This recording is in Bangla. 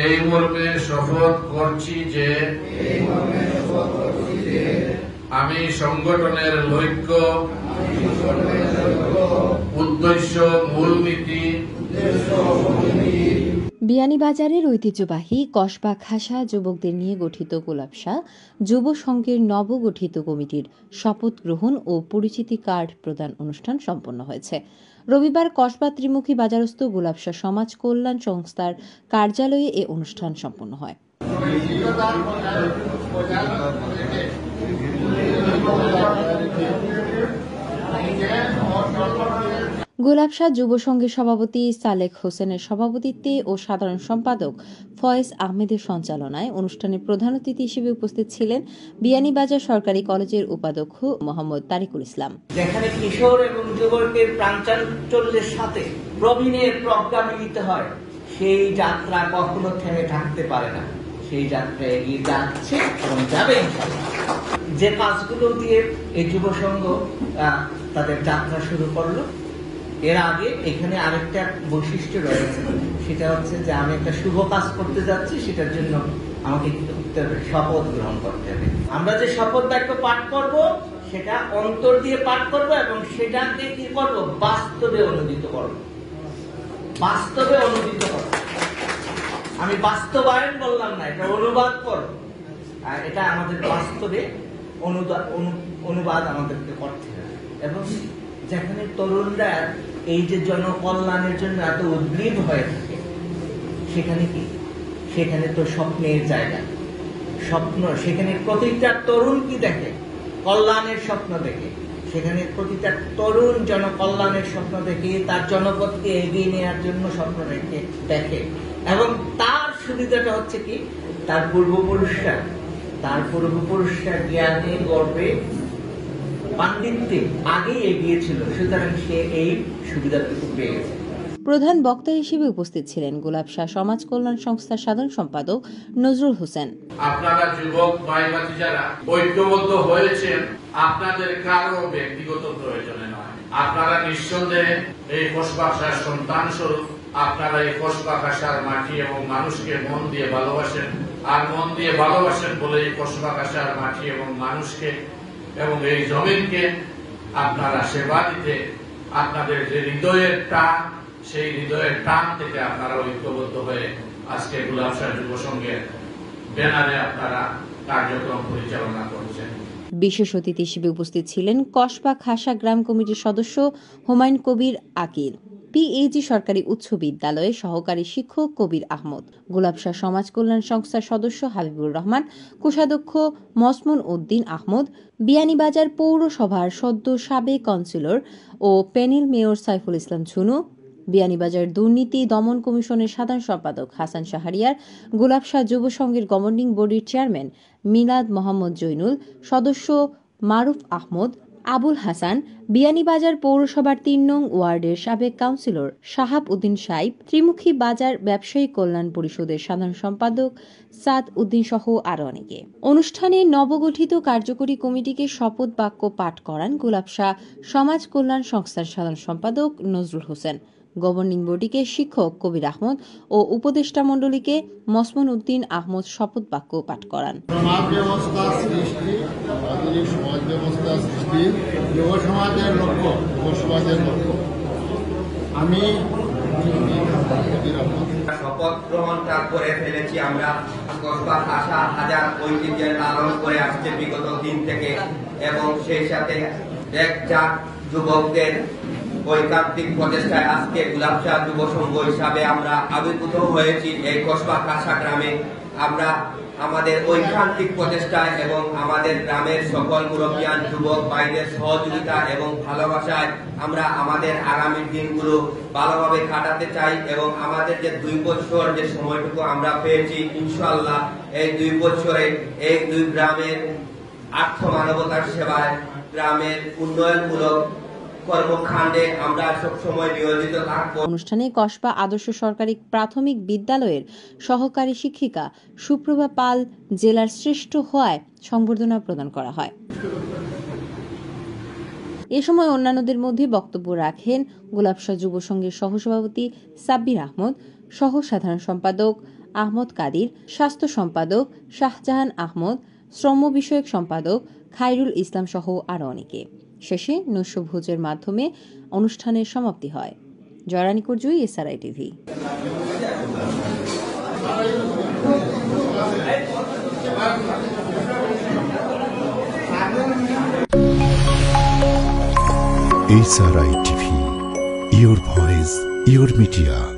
এই মর্মে শপথ করছি যে আমি সংগঠনের লক্ষ্য, উদ্দেশ্য, মূলনীতি বিয়ানীবাজারের ঐতিহ্যবাহী কসবা খাসা যুবকদের নিয়ে গঠিত গোলাপশা যুব সংঘের নবগঠিত কমিটির শপথ গ্রহণ ও পরিচিতি কার্ড প্রদান অনুষ্ঠান সম্পন্ন হয়েছে। রবিবার কসবা ত্রিমুখী বাজারস্থ গোলাপশা সমাজ কল্যাণ সংস্থার কার্যালয়ে এ অনুষ্ঠান সম্পন্ন হয়। গোলাপশা যুব সংঘের সভাপতি সালেক হোসেনের সভাপতিত্বে ও সাধারণ সম্পাদক ফয়েজ আহমেদের সঞ্চালনায় অনুষ্ঠানে প্রধান অতিথি হিসেবে উপস্থিত ছিলেন বিয়ানীবাজার সরকারি কলেজের উপাধ্যক্ষ মোহাম্মদ তারিকুল ইসলাম। যেখানে কিশোর এবং যুবকের প্রাণচাঞ্চল্যের সাথে প্রবীণের প্রজ্ঞা মিলিত হয়, সেই যাত্রা কখনো থেমে থাকতে পারে না, সেই যাত্রা এগিয়ে যাচ্ছে এবং যাবে। যে কাজগুলো দিয়ে এই যুব সংঘ তাদের যাত্রা শুরু করলো, এর আগে এখানে আরেকটা বৈশিষ্ট্য রয়েছে, সেটা হচ্ছে যে আমি একটা শুভ কাজ করতে যাচ্ছি, সেটার জন্য আমাকে কি করতে হবে? শপথ গ্রহণ করতে হবে। আমরা যে শপথ বাক্য পাঠ করব, সেটা অন্তর দিয়ে পাঠ করব এবং সেটাকে কি করব? বাস্তবে অনুদিত করব। বাস্তবে অনুদিত করব। আমি বাস্তবায়ন বললাম না, এটা অনুবাদ করব। আর এটা আমাদের বাস্তবে অনুবাদ আমাদেরকে করতে হবে। এবং যেখানে তরুণরা এই যে জনকল্যাণের জন্য এত উদ্গ্রীব হয়ে থাকে, সেখানে কি? সেখানে তো স্বপ্নের জায়গা, স্বপ্ন। সেখানে প্রতিটা তরুণ কি দেখে? কল্যাণের স্বপ্ন দেখে। সেখানে প্রতিটা তরুণ জনকল্যাণের স্বপ্ন দেখে, তার জনপদকে এগিয়ে নেওয়ার জন্য স্বপ্ন দেখে। এবং তার সুবিধাটা হচ্ছে কি? তার পূর্বপুরুষরা জ্ঞানে গর্বে পাণ্ডিত্যে আগেই এগিয়েছিল, সুতরাং সে এই সুবিধাটুকু পেয়ে গেছে। প্রধান বক্তা হিসেবে উপস্থিত ছিলেন গোলাপশা সমাজ কল্যাণ সংস্থার সাধারণ সম্পাদক নজরুল হোসেন। আপনারা যুবক ভাই যারা ঐক্যবদ্ধ হয়েছেন, আপনাদের কারো ব্যক্তিগত প্রয়োজনে নয়, আপনারা নিঃসন্দেহে এই কসবা খাসার সন্তান স্বরূপ। আপনারা এই কসবা খাসার মাটি এবং মানুষকে মন দিয়ে ভালোবাসেন, আর মন দিয়ে ভালোবাসেন বলে এই কসবা খাসার মাটি এবং মানুষকে এবং এই জমিনকে আপনারা সেবা দিতে আপনাদের যে হৃদয়ের টান, সেই হৃদয়ের টান থেকে আপনারা ঐক্যবদ্ধ হয়ে আজকে গোলাপশা যুব সংঘের ব্যানারে আপনারা কার্যক্রম পরিচালনা করছেন। বিশেষ অতিথি হিসেবে উপস্থিত ছিলেন কসবা খাসা গ্রাম কমিটির সদস্য হুমায়ুন কবির আকিল, পিএইচজি সরকারি উচ্চ বিদ্যালয়ের সহকারী শিক্ষক কবির আহমদ, গোলাপশা সমাজ কল্যাণ সংস্থার সদস্য হাবিবুর রহমান, কোষাধ্যক্ষ মসমুন উদ্দিন আহমদ, বিয়ানীবাজার পৌরসভার সদ্য সাবেক কাউন্সিলর ও প্যানেল মেয়র সাইফুল ইসলাম ঝুনু, বিয়ানীবাজার দুর্নীতি দমন কমিশনের সাধারণ সম্পাদক হাসান শাহরিয়ার, গোলাপশা যুব সংঘের গভর্নিং বডির চেয়ারম্যান মিলাদ মোহাম্মদ জৈনুল, সদস্য মারুফ আহমদ, আবুল হাসান, বিয়ানীবাজার পৌরসভার ৩ নং ওয়ার্ডের সাবেক কাউন্সিলর শাহাব উদ্দিন সাইব, ত্রিমুখী বাজার ব্যবসায়ী কল্যাণ পরিষদের সাধারণ সম্পাদক সাদ উদ্দিন সহ আরো অনেকে। অনুষ্ঠানে নবগঠিত কার্যকরী কমিটিকে শপথ বাক্য পাঠ করান গোলাপশা সমাজ কল্যাণ সংস্থার সাধারণ সম্পাদক নজরুল হোসেন, গভর্নিং বডিকে শিক্ষক কবির আহমদ ও উপদেষ্টা মণ্ডলীকে মসমুন উদ্দিন আহমদ শপথ বাক্য পাঠ করান। সমাজ ব্যবস্থা সৃষ্টি, আধুনিক সমাজ ব্যবস্থা সৃষ্টি যুব সমাজের লক্ষ্য, যুব সমাজের লক্ষ্য। আমি শপথ গ্রহণটা করে ফেলেছি। আমরা কসবা খাসা হাজার ঐতিহ্যের লালন করে আসছে বিগত দিন থেকে, এবং সেই সাথে যুবকদের ঐকান্তিক প্রচেষ্টায় আজকে গোলাপশা যুব সংঘ হিসাবে আমরা আবির্ভূত হয়েছি এই কসবা খাসা গ্রামে। আমরা আমাদের ঐকান্তিক প্রচেষ্টায় এবং আমাদের গ্রামের সকল মুরব্বিয়ান যুবক ভাইদের সহযোগিতা এবং ভালোবাসায় আমরা আমাদের আগামী দিনগুলো ভালোভাবে কাটাতে চাই, এবং আমাদের যে 2 বছর যে সময়টুকু আমরা পেয়েছি, ইনশাআল্লাহ এই 2 বছরে এই 2 গ্রামের আর্থ মানবতার সেবায়, গ্রামের উন্নয়নমূলক কর্মকাণ্ডে আমরা সবসময় নিয়োজিত থাকব। অনুষ্ঠানে কসবা আদর্শ সরকারি প্রাথমিক বিদ্যালয়ের সহকারী শিক্ষিকা সুপ্রভা পাল জেলার শ্রেষ্ঠ হওয়ায় সংবর্ধনা প্রদান করা হয়। এ সময় অন্যান্যদের মধ্যে বক্তব্য রাখেন গোলাপশা যুব সংঘের সহসভাপতি সাব্বির আহমদ, সহ সাধারণ সম্পাদক আহমদ কাদির, স্বাস্থ্য সম্পাদক শাহজাহান আহমদ, শ্রম বিষয়ক সম্পাদক খায়রুল ইসলাম সহ আরও অনেকে। শেষে নৈশভোজের মাধ্যমে অনুষ্ঠানের সমাপ্তি হয়। Joyrani Kurjui, SRI TV. SRI TV, your voice, your media.